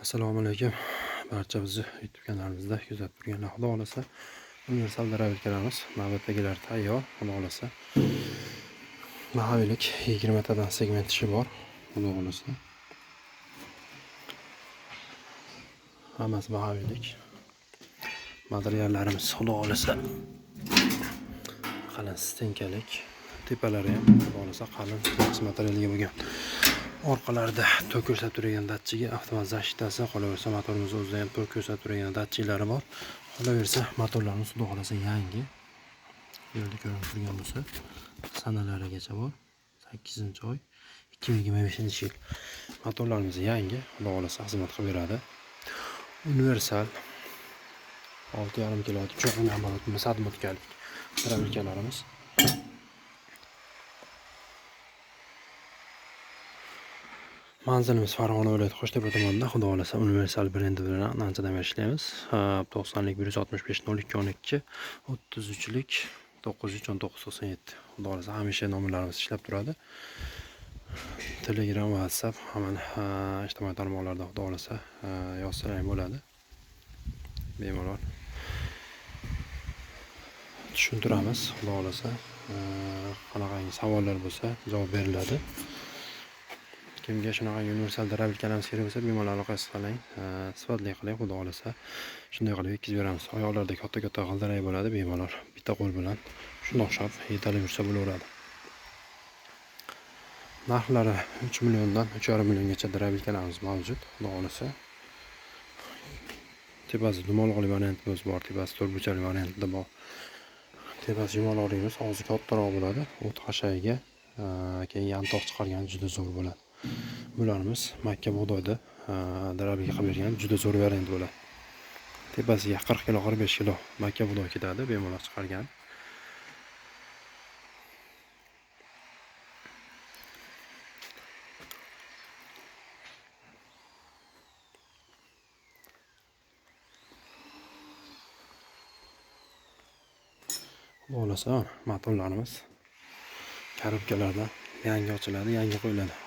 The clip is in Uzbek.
Assalomu alaykum. Barcha bizni YouTube kanalimizda kuzatib turganlar, xudo xolasa universal darabilkalarimiz navbatdagilar tayyor. Xudo xolasa mahavilik 20 tadan segment ishi bor. Xudo xolasa hammasi mahavilik. Materiallarimiz xudo xolasa qalin stenkalik, tepalari ham xudo xolasa qalin materialga bo'lgan. Orqalarida tok ko'rsatib turgan datchigi, avtomat zashtasi, qolaversa motorimiz o'zida ham tok ko'rsatib turgan datchiklari bor. Qolaversa motorlarimiz xudo xolasa yangi. Bu yerda ko'rinib turgan bo'lsa, sanalarigacha bor. 8-oy 2025-yil. Motorlarimiz yangi, xudo xolasa xizmat qilib beradi. Universal 6,5 kW cho'qin amorotimiz sadmotkalik darabilkalarimiz. Manzilimiz Farg'ona viloyati Qo'shtepa tumanida. Xudo xolasa universal brendi bilan anchadan beri ishlaymiz. 90lik 165 0212 33lik 91997. Xudo xolasa hamisha nomerlarimiz ishlab turadi. Telegram, WhatsApp, hamma ijtimoiy tarmoqlarda xudo xolasa yozsalar ham bo'ladi. Bemalol tushuntiramiz. Xudo xolasa qanaqangi savollar bo'lsa javob beriladi. Kimga shunaqa universal darabilkalarimiz kerak bo'lsa, bemalol aloqa qiling, sifatli qiling, xudo xolasa shunday qilib yetkazib beramiz. Oyoqlarda katta-katta g'ildirak bo'ladi, bemalol bitta qo'l bilan shunday o'xshab yetalib yursa bo'laveradi. Narxlari 3 milliondan 3,5 milliongacha darabilkalarimiz mavjud. Xudo xolasa tepasi dumaloqli variantimiz bor, tepasi to'rtburchakli variantida bor. Tepasi yumaloqlimiz og'zi kattaroq bo'ladi. O't hashayiga keyin yantoq chiqargani juda zo'r bo'ladi. Bularimiz Makka bug'doyda darabilka qilib bergan juda zo'r variant bo'ladi. Tepasiga 40 kg 45 kg Makka bug'doy ketadi, bemalol chiqargan. Xudo xolasa motorlarimiz korobkalarda yangi ochiladi, yangi qo'yiladi.